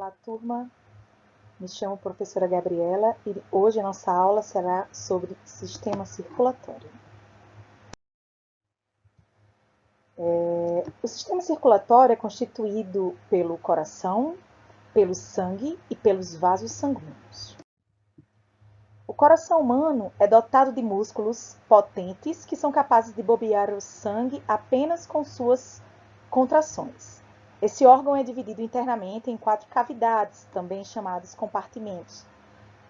Olá, turma. Me chamo professora Gabriela e hoje a nossa aula será sobre sistema circulatório. O sistema circulatório é constituído pelo coração, pelo sangue e pelos vasos sanguíneos. O coração humano é dotado de músculos potentes que são capazes de bombear o sangue apenas com suas contrações. Esse órgão é dividido internamente em 4 cavidades, também chamadas compartimentos.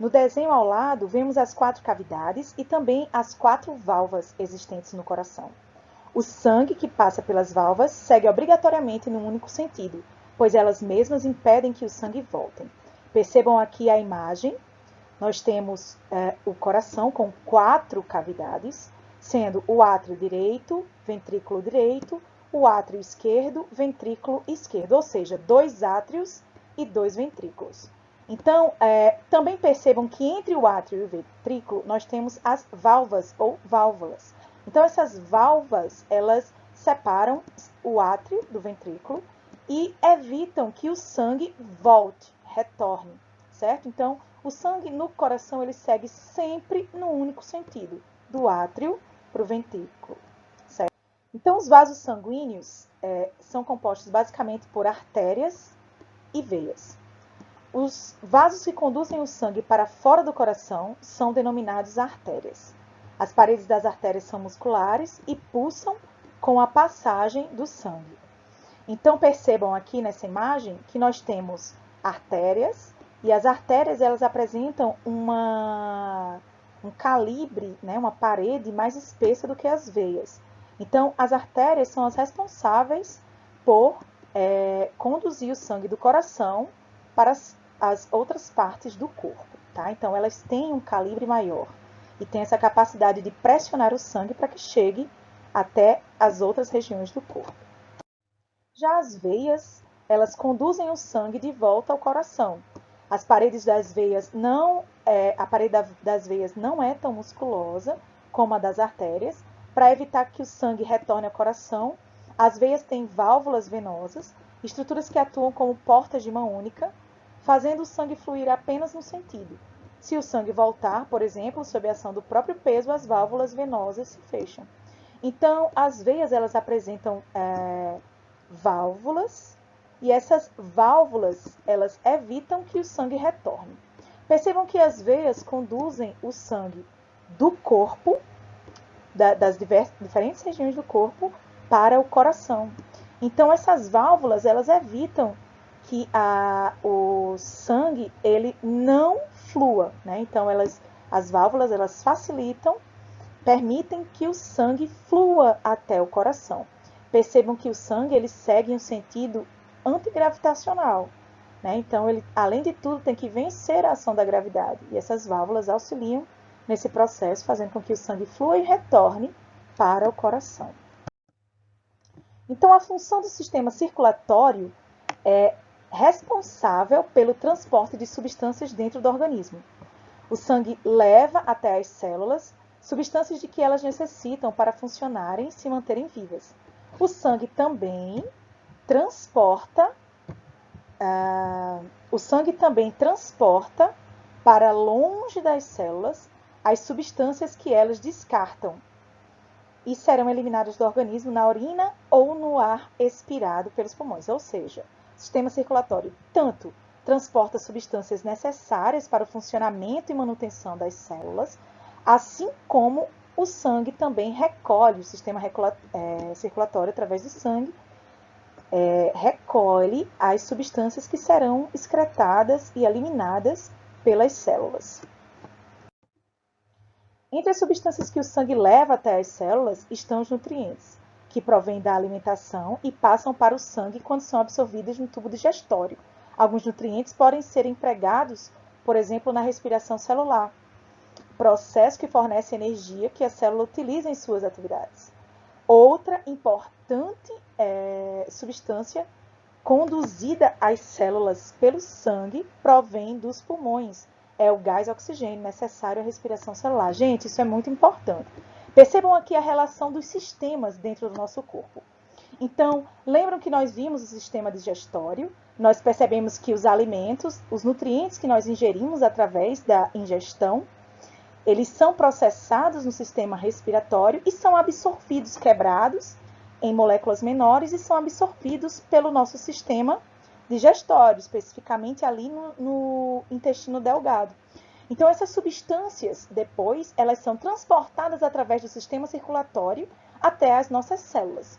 No desenho ao lado, vemos as 4 cavidades e também as 4 válvulas existentes no coração. O sangue que passa pelas válvulas segue obrigatoriamente num único sentido, pois elas mesmas impedem que o sangue volte. Percebam aqui a imagem. Nós temos o coração com 4 cavidades, sendo o átrio direito, ventrículo direito, o átrio esquerdo, ventrículo esquerdo, ou seja, 2 átrios e 2 ventrículos. Então, também percebam que entre o átrio e o ventrículo, nós temos as válvulas ou válvulas. Então, essas válvulas, elas separam o átrio do ventrículo e evitam que o sangue volte, retorne, certo? Então, o sangue no coração, ele segue sempre no único sentido, do átrio para o ventrículo, certo? Então, os vasos sanguíneos são compostos basicamente por artérias e veias. Os vasos que conduzem o sangue para fora do coração são denominados artérias. As paredes das artérias são musculares e pulsam com a passagem do sangue. Então, percebam aqui nessa imagem que nós temos artérias, e as artérias elas apresentam um calibre, né, uma parede mais espessa do que as veias. Então, as artérias são as responsáveis por conduzir o sangue do coração para as outras partes do corpo, tá? Então, elas têm um calibre maior e têm essa capacidade de pressionar o sangue para que chegue até as outras regiões do corpo. Já as veias, elas conduzem o sangue de volta ao coração. As paredes das veias a parede das veias não é tão musculosa como a das artérias. Para evitar que o sangue retorne ao coração, as veias têm válvulas venosas, estruturas que atuam como portas de mão única, fazendo o sangue fluir apenas no sentido. Se o sangue voltar, por exemplo, sob a ação do próprio peso, as válvulas venosas se fecham. Então, as veias elas apresentam válvulas, e essas válvulas elas evitam que o sangue retorne. Percebam que as veias conduzem o sangue do corpo, das diferentes regiões do corpo, para o coração. Então, essas válvulas elas evitam que o sangue ele não flua, né? Então, as válvulas elas facilitam, permitem que o sangue flua até o coração. Percebam que o sangue ele segue um sentido antigravitacional, né? Então, ele, além de tudo, tem que vencer a ação da gravidade. E essas válvulas auxiliam nesse processo, fazendo com que o sangue flua e retorne para o coração. Então, a função do sistema circulatório é responsável pelo transporte de substâncias dentro do organismo. O sangue leva até as células substâncias de que elas necessitam para funcionarem e se manterem vivas. O sangue também transporta para longe das células as substâncias que elas descartam e serão eliminadas do organismo na urina ou no ar expirado pelos pulmões. Ou seja, o sistema circulatório tanto transporta substâncias necessárias para o funcionamento e manutenção das células, assim como o sangue também recolhe, o sistema circulatório, através do sangue, recolhe as substâncias que serão excretadas e eliminadas pelas células. Entre as substâncias que o sangue leva até as células estão os nutrientes, que provêm da alimentação e passam para o sangue quando são absorvidos no tubo digestório. Alguns nutrientes podem ser empregados, por exemplo, na respiração celular, processo que fornece energia que a célula utiliza em suas atividades. Outra importante substância conduzida às células pelo sangue provém dos pulmões. É o gás oxigênio necessário à respiração celular. Gente, isso é muito importante. Percebam aqui a relação dos sistemas dentro do nosso corpo. Então, lembram que nós vimos o sistema digestório, nós percebemos que os alimentos, os nutrientes que nós ingerimos através da ingestão, eles são processados no sistema respiratório e são absorvidos, quebrados em moléculas menores e são absorvidos pelo nosso sistema digestório, especificamente ali no intestino delgado. Então, essas substâncias, depois, elas são transportadas através do sistema circulatório até as nossas células.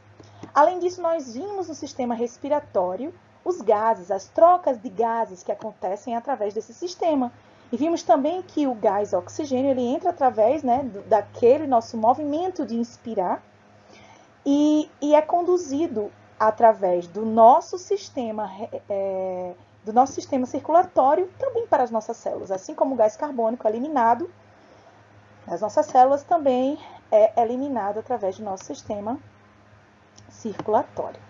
Além disso, nós vimos no sistema respiratório os gases, as trocas de gases que acontecem através desse sistema. E vimos também que o gás oxigênio, ele entra através, né, daquele nosso movimento de inspirar e é conduzido através do nosso sistema circulatório também para as nossas células. Assim como o gás carbônico é eliminado, as nossas células também é eliminado através do nosso sistema circulatório.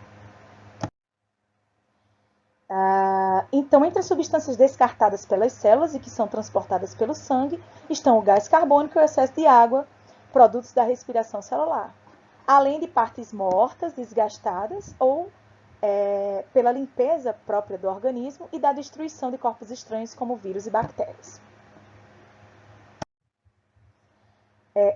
Então, entre as substâncias descartadas pelas células e que são transportadas pelo sangue, estão o gás carbônico e o excesso de água, produtos da respiração celular, além de partes mortas, desgastadas ou pela limpeza própria do organismo e da destruição de corpos estranhos como vírus e bactérias.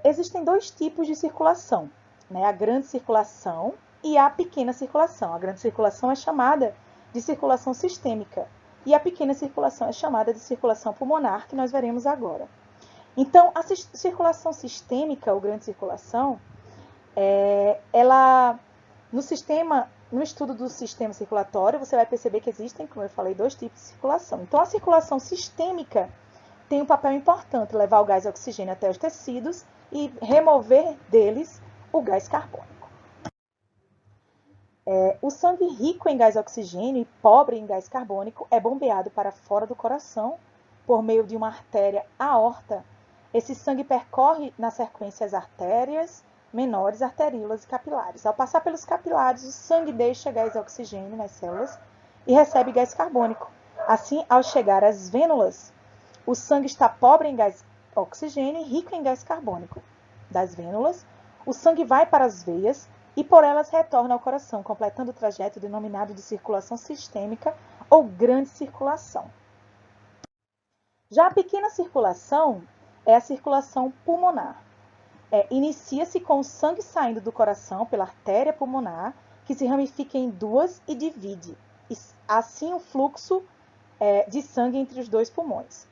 Existem dois tipos de circulação, né? A grande circulação e a pequena circulação. A grande circulação é chamada de circulação sistêmica e a pequena circulação é chamada de circulação pulmonar, que nós veremos agora. Então, a circulação sistêmica, ou grande circulação, ela, no estudo do sistema circulatório, você vai perceber que existem, como eu falei, dois tipos de circulação. Então, a circulação sistêmica tem um papel importante, levar o gás oxigênio até os tecidos e remover deles o gás carbônico. O sangue rico em gás oxigênio e pobre em gás carbônico é bombeado para fora do coração por meio de uma artéria aorta. Esse sangue percorre na sequência as artérias menores, arteríolas e capilares. Ao passar pelos capilares, o sangue deixa gás oxigênio nas células e recebe gás carbônico. Assim, ao chegar às vênulas, o sangue está pobre em gás oxigênio e rico em gás carbônico. Das vênulas, o sangue vai para as veias e por elas retorna ao coração, completando o trajeto denominado de circulação sistêmica ou grande circulação. Já a pequena circulação é a circulação pulmonar. Inicia-se com o sangue saindo do coração pela artéria pulmonar, que se ramifica em duas e divide. Assim, o fluxo de sangue entre os dois pulmões.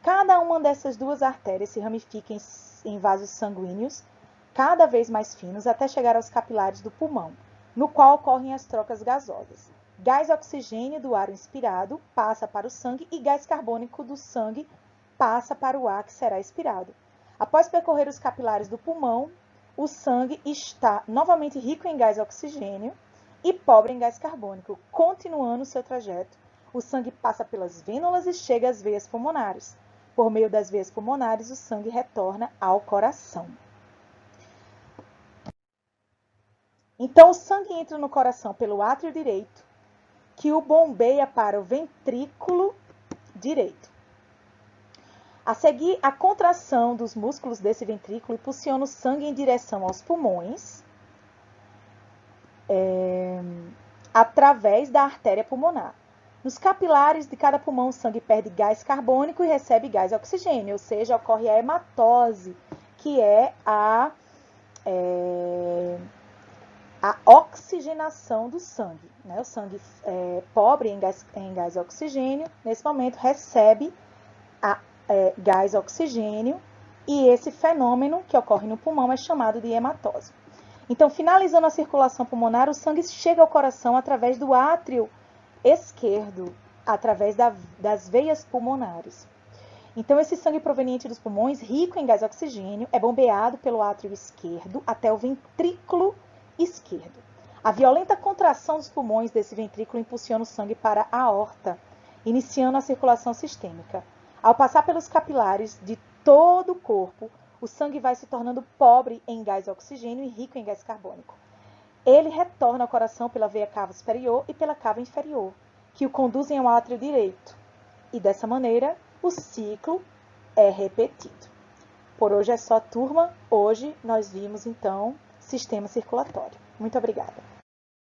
Cada uma dessas duas artérias se ramifica em vasos sanguíneos, cada vez mais finos, até chegar aos capilares do pulmão, no qual ocorrem as trocas gasosas. Gás oxigênio do ar inspirado passa para o sangue e gás carbônico do sangue passa para o ar que será expirado. Após percorrer os capilares do pulmão, o sangue está novamente rico em gás oxigênio e pobre em gás carbônico. Continuando seu trajeto, o sangue passa pelas vênulas e chega às veias pulmonares. Por meio das veias pulmonares, o sangue retorna ao coração. Então, o sangue entra no coração pelo átrio direito, que o bombeia para o ventrículo direito. A seguir, a contração dos músculos desse ventrículo impulsiona o sangue em direção aos pulmões, através da artéria pulmonar. Nos capilares de cada pulmão, o sangue perde gás carbônico e recebe gás oxigênio, ou seja, ocorre a hematose, que é a oxigenação do sangue. Né? O sangue pobre em gás oxigênio, nesse momento, recebe gás oxigênio, e esse fenômeno que ocorre no pulmão é chamado de hematose. Então, finalizando a circulação pulmonar, o sangue chega ao coração através do átrio esquerdo, através das veias pulmonares. Então, esse sangue proveniente dos pulmões, rico em gás oxigênio, é bombeado pelo átrio esquerdo até o ventrículo esquerdo. A violenta contração dos pulmões desse ventrículo impulsiona o sangue para a aorta, iniciando a circulação sistêmica. Ao passar pelos capilares de todo o corpo, o sangue vai se tornando pobre em gás oxigênio e rico em gás carbônico. Ele retorna ao coração pela veia cava superior e pela cava inferior, que o conduzem ao átrio direito. E dessa maneira, o ciclo é repetido. Por hoje é só, turma. Hoje nós vimos, então, sistema circulatório. Muito obrigada.